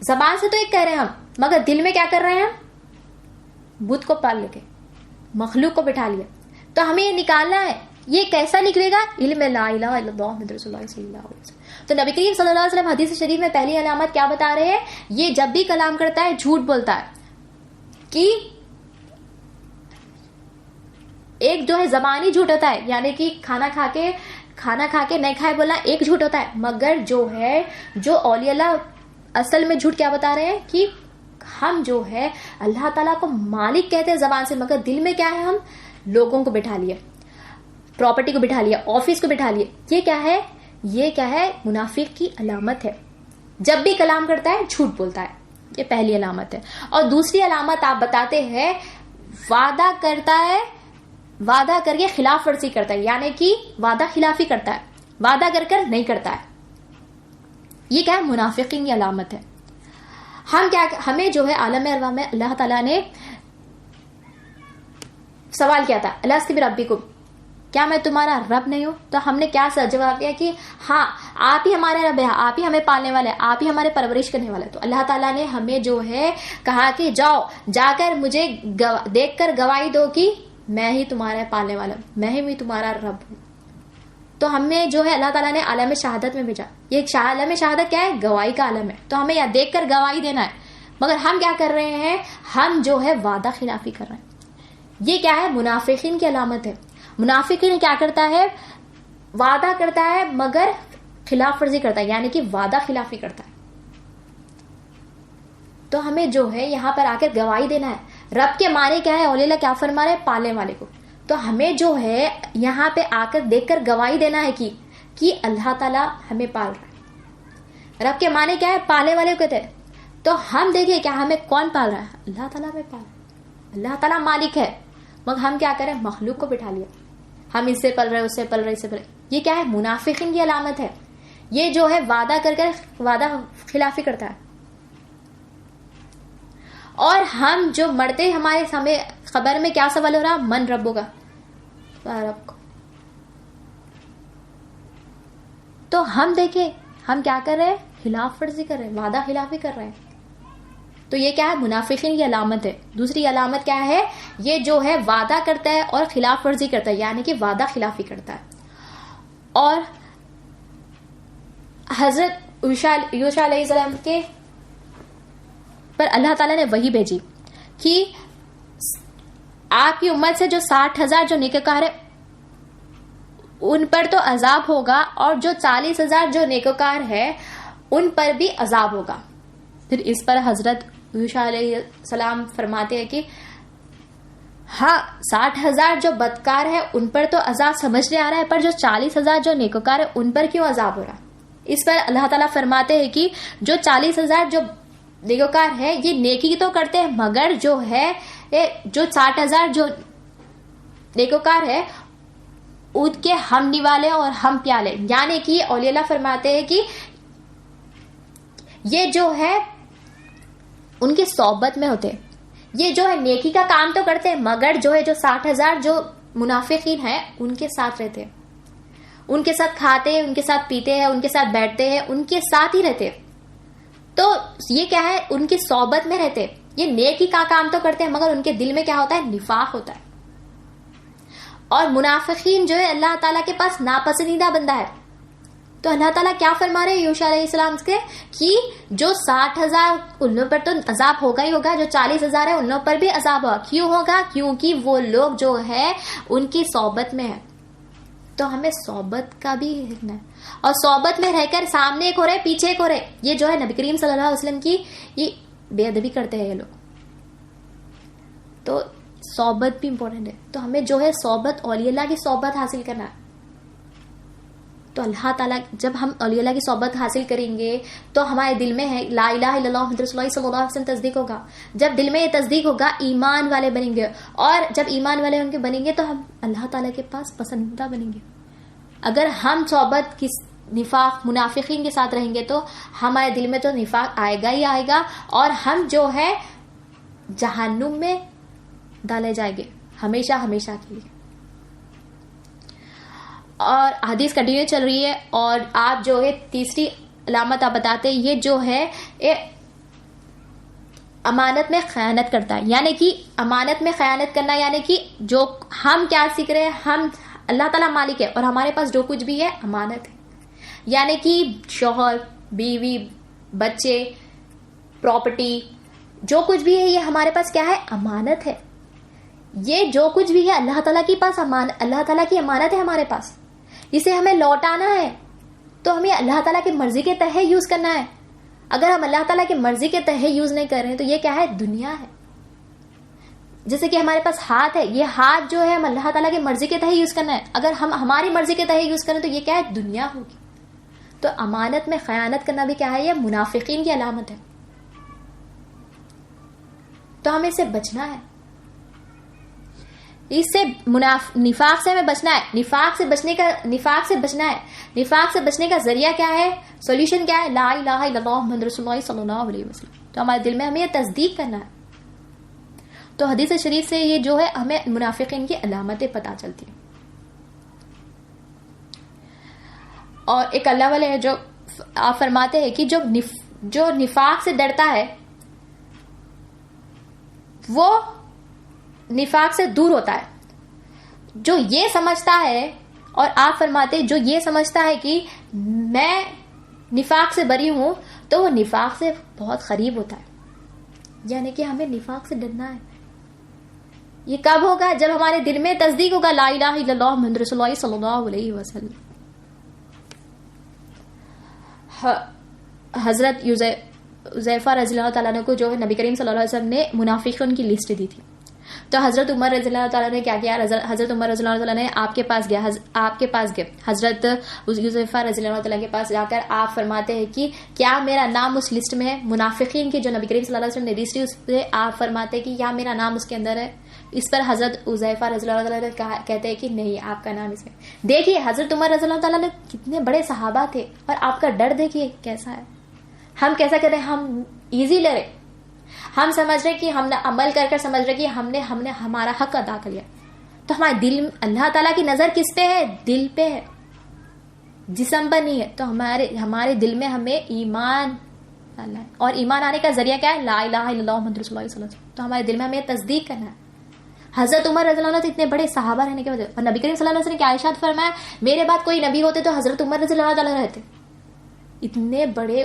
زبان سے تو ایک کہہ رہے ہیں ہم، مگر دل میں کیا کر رہے ہیں؟ ہم بت کو پال کے مخلوق کو بٹھا لیا. تو ہمیں یہ نکالنا ہے. یہ کیسا نکلے گا؟ علم لا الہ الا اللہ محمد رسول اللہ صلی اللہ علیہ وسلم. تو نبی کریم صلی اللہ علیہ وسلم حدیث شریف میں پہلی علامت کیا بتا رہے ہیں؟ یہ جب بھی کلام کرتا ہے جھوٹ بولتا ہے. کہ ایک جو ہے زبانی جھوٹ ہوتا ہے، یعنی کہ کھانا کھا کے نہیں کھائے بولنا ایک جھوٹ ہوتا ہے. مگر جو ہے جو اولیاء اللہ اصل میں جھوٹ کیا بتا رہے ہیں کہ ہم جو ہے اللہ تعالیٰ کو مالک کہتے ہیں زبان سے، مگر دل میں کیا ہے؟ ہم لوگوں کو بٹھا لیے، پراپرٹی کو بٹھا لیا، آفس کو بٹھا لیے. یہ کیا ہے؟ یہ کیا ہے؟ منافق کی علامت ہے. جب بھی کلام کرتا ہے جھوٹ بولتا ہے، یہ پہلی علامت ہے. اور دوسری علامت آپ بتاتے ہیں وعدہ کرتا ہے وعدہ کر کے خلاف ورزی کرتا ہے، یعنی کہ وعدہ خلافی کرتا ہے، وعدہ کر کر نہیں کرتا ہے. یہ کیا ہے؟ منافقین کی علامت ہے. ہمیں جو ہے عالم ارواح میں اللہ تعالیٰ نے سوال کیا تھا، الست بربکم، کیا میں تمہارا رب نہیں ہوں؟ تو ہم نے کیا جواب دیا کہ ہاں آپ ہی ہمارے رب ہے، آپ ہی ہمیں پالنے والے ہیں، آپ ہی ہمارے پرورش کرنے والے ہیں. تو اللہ تعالیٰ نے ہمیں جو ہے کہا کہ جاؤ جا کر مجھے دیکھ کر گواہی دو کہ میں ہی تمہارا پالنے والا ہوں، میں ہی تمہارا رب ہوں. تو ہمیں جو ہے اللہ تعالیٰ نے عالم شہادت میں بھیجا. یہ عالم شہادت کیا ہے؟ گواہی کا عالم ہے. تو ہمیں یہاں دیکھ کر گواہی دینا ہے، مگر ہم کیا کر رہے ہیں؟ ہم جو ہے وعدہ خلافی کر رہے ہیں. یہ کیا ہے؟ منافقین کی علامت ہے. منافقین کیا کرتا ہے؟ وعدہ کرتا ہے مگر خلاف ورزی کرتا ہے، یعنی کہ وعدہ خلافی کرتا ہے. تو ہمیں جو ہے یہاں پر آ کر گواہی دینا ہے. رب کے معنی کیا ہے؟ اولیاء اللہ کیا فرما رہے ہیں؟ پالنے والے کو. تو ہمیں جو ہے یہاں پہ آ کر دیکھ کر گواہی دینا ہے کہ اللہ تعالیٰ ہمیں پال رہا ہے. رب کے معنی کیا ہے؟ پالنے والے کو کہتے ہیں. تو ہم دیکھیں کیا ہمیں کون پال رہا ہے؟ اللہ تعالیٰ ہمیں پال رہا ہے. اللہ تعالیٰ مالک ہے، مگر ہم کیا کریں؟ مخلوق کو بٹھا لیا، ہم اس سے پل رہے، اس سے پل رہے، اس سے پل رہے. یہ کیا ہے؟ منافقین کی علامت ہے. یہ جو ہے وعدہ کر کر وعدہ خلافی کرتا ہے. اور ہم جو مرتے ہمارے ہمیں خبر میں کیا سوال ہو رہا؟ من ربو کا، رب کو. تو ہم دیکھیں ہم کیا کر رہے ہیں؟ خلاف ورزی کر رہے ہیں، وعدہ خلافی کر رہے ہیں. تو یہ کیا ہے؟ منافقین کی علامت ہے. دوسری علامت کیا ہے؟ یہ جو ہے وعدہ کرتا ہے اور خلاف ورزی کرتا ہے، یعنی کہ وعدہ خلافی کرتا ہے. اور حضرت یوشع علیہ السلام کے پر اللہ تعالیٰ نے وحی بھیجی کہ آپ کی امت سے جو 60,000 جو نیکوکار ہے ان پر تو عذاب ہوگا، اور جو 40,000 جو نیکوکار ہے ان پر بھی عذاب ہوگا. پھر اس پر حضرت یوشع علیہ السلام فرماتے ہیں کہ ہاں 60,000 جو بدکار ہے ان پر تو عذاب سمجھ نہیں آ رہا ہے، پر جو 40,000 جو نیکوکار ہے ان پر کیوں عذاب ہو رہا ہے؟ اس پر اللہ تعالیٰ فرماتے ہیں کہ جو 40,000 جو نیکوکار ہے یہ نیکی تو کرتے ہیں، مگر جو ہے جو 60,000 جو نیکوکار ہے ان کے ہم نوالے اور ہم پیالے، یعنی کہ اولیاء اللہ فرماتے ہیں کہ یہ جو ہے ان کی صحبت میں ہوتے، یہ جو ہے نیکی کا کام تو کرتے ہیں، مگر جو ہے جو 60,000 جو منافقین ہیں ان کے ساتھ رہتے، ان کے ساتھ کھاتے ہیں، ان کے ساتھ پیتے ہیں، ان کے ساتھ بیٹھتے ہیں، ان کے ساتھ ہی رہتے. تو یہ کیا ہے؟ ان کی صحبت میں رہتے. یہ نیکی کا کام تو کرتے ہیں مگر ان کے دل میں کیا ہوتا ہے؟ نفاق ہوتا ہے. اور منافقین جو ہے اللہ تعالیٰ کے پاس ناپسندیدہ بندہ ہے. تو اللہ تعالیٰ کیا فرما رہے ہیں یوشع علیہ السلام کے کہ جو 60,000 ان پر تو عذاب ہوگا ہی ہوگا، جو 40,000 ہے ان پر بھی عذاب ہوگا. کیوں ہوگا؟ کیونکہ وہ لوگ جو ہے ان کی صحبت میں ہے. تو ہمیں صحبت کا بھی دیکھنا ہے، اور صحبت میں رہ کر سامنے ایک ہو رہے پیچھے ایک ہو رہے، یہ جو ہے نبی کریم صلی اللہ علیہ وسلم کی یہ بے ادبی کرتے ہیں یہ لوگ. تو صحبت بھی امپورٹنٹ ہے. تو ہمیں جو ہے صحبت اولیاء اللہ کی صحبت حاصل کرنا ہے. تو اللہ تعالیٰ جب ہم اولیاء اللہ کی صحبت حاصل کریں گے تو ہمارے دل میں ہے لا الہ الا اللہ محمد رسول اللہ صلی اللہ علیہ وسلم تصدیق ہوگا. جب دل میں یہ تصدیق ہوگا ایمان والے بنیں گے، اور جب ایمان والے ان کے بنیں گے تو ہم اللہ تعالیٰ کے پاس پسندیدہ بنیں گے. اگر ہم صحبت کی نفاق منافقین کے ساتھ رہیں گے تو ہمارے دل میں تو نفاق آئے گا ہی آئے گا، اور ہم جو ہے جہنم میں ڈالے جائیں گے ہمیشہ ہمیشہ کے لیے. اور حدیث کنٹینیو چل رہی ہے، اور آپ جو ہے تیسری علامت آپ بتاتے ہیں یہ جو ہے امانت میں خیانت کرتا ہے. یعنی کہ امانت میں خیانت کرنا، یعنی کہ جو ہم کیا سیکھ رہے ہیں، ہم اللہ تعالیٰ مالک ہے اور ہمارے پاس جو کچھ بھی ہے امانت ہے. یعنی کہ شوہر، بیوی، بچے، پراپرٹی، جو کچھ بھی ہے یہ ہمارے پاس کیا ہے؟ امانت ہے. یہ جو کچھ بھی ہے اللہ تعالیٰ کے پاس اللہ تعالیٰ کی امانت ہے ہمارے پاس. اسے ہمیں لوٹانا ہے تو ہمیں اللہ تعالیٰ کی مرضی کے تحت یوز کرنا ہے. اگر ہم اللہ تعالیٰ کی مرضی کے تحت یوز نہیں کر رہے ہیں تو یہ کیا ہے؟ دنیا ہے. جیسے کہ ہمارے پاس ہاتھ ہے، یہ ہاتھ جو ہے ہم اللہ تعالیٰ کی مرضی کے تحت یوز کرنا ہے. اگر ہم ہماری مرضی کے تحت یوز کریں تو یہ کیا ہے؟ دنیا ہوگی. تو امانت میں خیانت کرنا بھی کیا ہے؟ یہ منافقین کی علامت ہے. تو ہمیں اس سے بچنا ہے. اس سے نفاق سے ہمیں بچنا ہے. نفاق سے بچنے کا ذریعہ کیا ہے, سولوشن کیا ہے؟ لا الہ الا اللہ محمد رسول اللہ صلی اللہ علیہ وسلم. تو ہمارے دل میں ہمیں یہ تصدیق کرنا ہے. تو حدیث شریف سے یہ جو ہے ہمیں منافقین کی علامتیں پتہ چلتی ہیں. اور ایک اللہ والے ہے جو آپ فرماتے ہیں کہ جو نفاق سے ڈرتا ہے وہ نفاق سے دور ہوتا ہے. جو یہ سمجھتا ہے, اور آپ فرماتے جو یہ سمجھتا ہے کہ میں نفاق سے بری ہوں, تو وہ نفاق سے بہت قریب ہوتا ہے. یعنی کہ ہمیں نفاق سے ڈرنا ہے. یہ کب ہوگا؟ جب ہمارے دل میں تصدیق ہوگا لا الہ الا اللہ محمد رسول اللہ صلی اللہ علیہ وسلم. حضرت حذیفہ رضی اللہ تعالیٰ عنہ کو جو ہے نبی کریم صلی اللہ علیہ وسلم نے منافقین کی لسٹ دی تھی. تو حضرت عمر رضی اللہ تعالیٰ نے کیا کیا؟ حضرت عمر رضی اللہ تعالیٰ نے آپ کے پاس گئے حضرت حذیفہ رضی اللہ تعالیٰ کے پاس جا کر آپ فرماتے ہیں کہ کیا میرا نام اس لسٹ میں ہے؟ منافقین کی جو نبی کریم صلی اللہ علیہ وسلم نے لسٹ دی اس پہ آپ فرماتے ہیں کہ کیا میرا نام اس کے اندر ہے؟ اس پر حضرت حذیفہ رضی اللہ تعالیٰ نے کہتے ہیں کہ نہیں, آپ کا نام اس میں. دیکھیے حضرت عمر رضی اللہ تعالیٰ نے کتنے بڑے صحابہ تھے, اور آپ کا ڈر دیکھیے کیسا ہے. ہم کیسا کہتے ہیں؟ ہم ایزی لے رہے, ہم سمجھ رہے کہ ہم نے عمل کر سمجھ رہے کہ ہم نے ہمارا حق ادا کر لیا. تو ہمارے دل, اللہ تعالیٰ کی نظر کس پہ ہے؟ دل پہ ہے, جسم پر نہیں ہے. تو ہمارے دل میں ہمیں ایمان ڈالنا ہے, اور ایمان آنے کا ذریعہ کیا ہے؟ لا الہ الا اللہ محمد رسول اللہ صلی اللہ علیہ وسلم. تو ہمارے دل میں ہمیں تصدیق کرنا ہے. حضرت عمر رضی اللہ عنہ اتنے بڑے صحابہ رہنے کے وجہ, اور نبی کریم صلی اللہ علیہ وسلم نے کیا ارشاد فرمایا, میرے بعد کوئی نبی ہوتے تو حضرت عمر رضی اللہ تعالیٰ رہتے. اتنے بڑے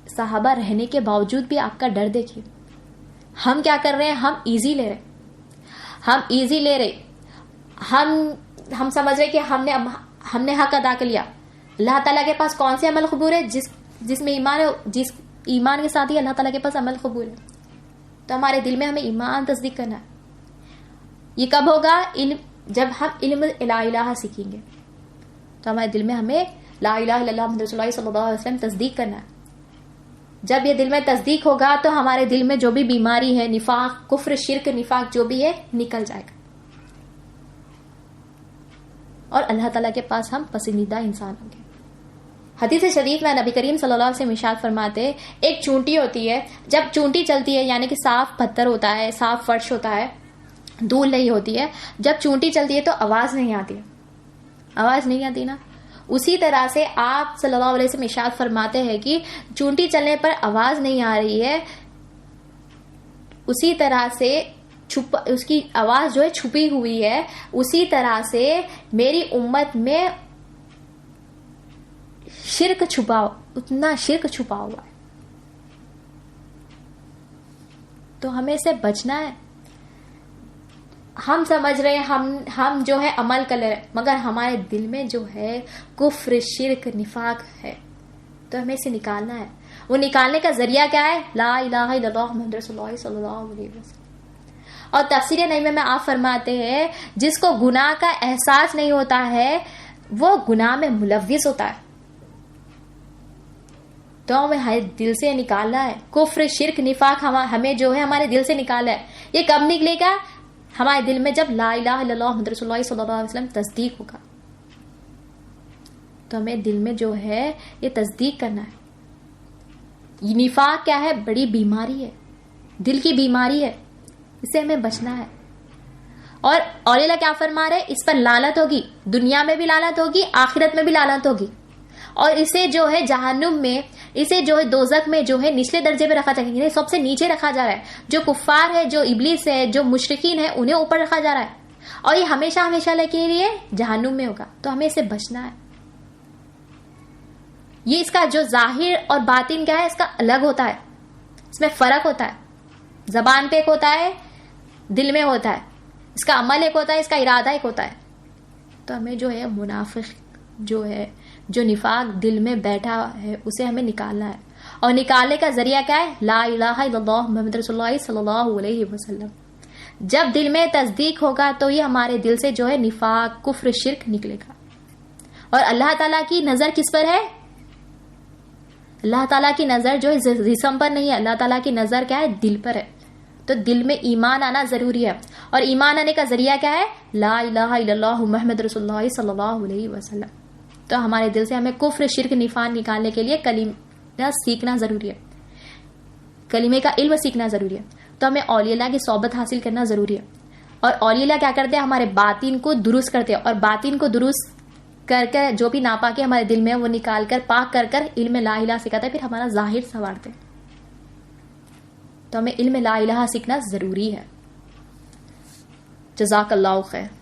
صحابہ رہنے کے باوجود بھی آپ کا ڈر دیکھیے. ہم کیا کر رہے ہیں؟ ہم ایزی لے رہے. ہم سمجھ رہے کہ ہم نے حق ادا کر لیا. اللہ تعالیٰ کے پاس کون سے عمل قبول ہے؟ جس میں ایمان ہے, جس ایمان کے ساتھ ہی اللہ تعالیٰ کے پاس عمل قبول ہے. تو ہمارے دل میں ہمیں ایمان تصدیق کرنا ہے. یہ کب ہوگا؟ جب ہم علم لا الہ سیکھیں گے. تو ہمارے دل میں ہمیں لا الہ الا اللہ محمد رسول اللہ صلی اللہ علیہ وسلم تصدیق کرنا ہے. جب یہ دل میں تصدیق ہوگا تو ہمارے دل میں جو بھی بیماری ہے, نفاق, کفر, شرک, نفاق جو بھی ہے, نکل جائے گا, اور اللہ تعالیٰ کے پاس ہم پسندیدہ انسان ہوں گے. حدیث شریف میں نبی کریم صلی اللہ علیہ وسلم ارشاد فرماتے, ایک چونٹی ہوتی ہے, جب چونٹی چلتی ہے یعنی کہ صاف پتھر ہوتا ہے, صاف فرش ہوتا ہے, دھول نہیں ہوتی ہے, جب چونٹی چلتی ہے تو آواز نہیں آتی نا. اسی طرح سے آپ صلی اللہ علیہ وسلم ارشاد فرماتے ہیں کہ چونٹی چلنے پر آواز نہیں آ رہی ہے, اسی طرح سے اس کی آواز جو ہے چھپی ہوئی ہے, اسی طرح سے میری امت میں اتنا شرک چھپا ہوا ہے. تو ہمیں سے بچنا ہے. ہم سمجھ رہے ہیں ہم جو ہے عمل کر رہے ہیں, مگر ہمارے دل میں جو ہے کفر, شرک, نفاق ہے. تو ہمیں اسے نکالنا ہے. وہ نکالنے کا ذریعہ کیا ہے؟ لا الہ الا اللہ محمد رسول اللہ صلی اللہ علیہ وسلم. اور تفسیر نعیمہ میں آپ فرماتے ہیں جس کو گناہ کا احساس نہیں ہوتا ہے وہ گناہ میں ملوث ہوتا ہے. تو ہمیں دل سے نکالنا ہے. کفر, شرک, نفاق ہمیں جو ہے ہمارے دل سے نکالنا ہے. یہ کب نکلے گا؟ ہمارے دل میں جب لا الہ الا اللہ محمد رسول اللہ صلی اللہ علیہ وسلم تصدیق ہوگا. تو ہمیں دل میں جو ہے یہ تصدیق کرنا ہے. یہ نفاق کیا ہے؟ بڑی بیماری ہے, دل کی بیماری ہے, اس سے ہمیں بچنا ہے. اور اللہ کیا فرما رہے؟ اس پر لعنت ہوگی, دنیا میں بھی لعنت ہوگی, آخرت میں بھی لعنت ہوگی, اور اسے جو ہے جہنم میں, اسے جو ہے دوزخ میں جو ہے نچلے درجے پہ رکھا جائے گا, سب سے نیچے رکھا جا رہا ہے. جو کفار ہے, جو ابلیس ہے, جو مشرکین ہے, انہیں اوپر رکھا جا رہا ہے, اور یہ ہمیشہ کے لیے جہنم میں ہوگا. تو ہمیں اسے بچنا ہے. یہ اس کا جو ظاہر اور باطن کیا ہے, اس کا الگ ہوتا ہے, اس میں فرق ہوتا ہے. زبان پہ ایک ہوتا ہے, دل میں ہوتا ہے, اس کا عمل ایک ہوتا ہے, اس کا ارادہ ایک ہوتا ہے. تو ہمیں جو ہے منافق جو ہے, جو نفاق دل میں بیٹھا ہے, اسے ہمیں نکالنا ہے. اور نکالنے کا ذریعہ کیا ہے؟ لا الہ الا اللہ محمد رسول اللہ صلی اللہ علیہ وسلم. جب دل میں تصدیق ہوگا تو یہ ہمارے دل سے جو ہے نفاق, کفر, شرک نکلے گا. اور اللہ تعالیٰ کی نظر کس پر ہے؟ اللہ تعالیٰ کی نظر جو ہے جسم پر نہیں ہے, اللہ تعالیٰ کی نظر کیا ہے؟ دل پر ہے. تو دل میں ایمان آنا ضروری ہے. اور ایمان آنے کا ذریعہ کیا ہے؟ لا الہ الا اللہ محمد رسول اللہ صلی اللہ علیہ وسلم. تو ہمارے دل سے ہمیں کفر شرک نفاق نکالنے کے لیے کلمہ سیکھنا ضروری ہے, کلمے کا علم سیکھنا ضروری ہے. تو ہمیں اولیاء اللہ کی صحبت حاصل کرنا ضروری ہے. اور اولیاء اللہ کیا کرتے ہیں؟ ہمارے باطن کو درست کرتے ہیں, اور باطن کو درست کر کے جو بھی ناپاکی ہمارے دل میں وہ نکال کر پاک کر کر علم لا الہ سکھاتے ہیں, پھر ہمارا ظاہر سنوارتے ہیں. تو ہمیں علم لا الہ سیکھنا ضروری ہے. جزاک اللہ خیر.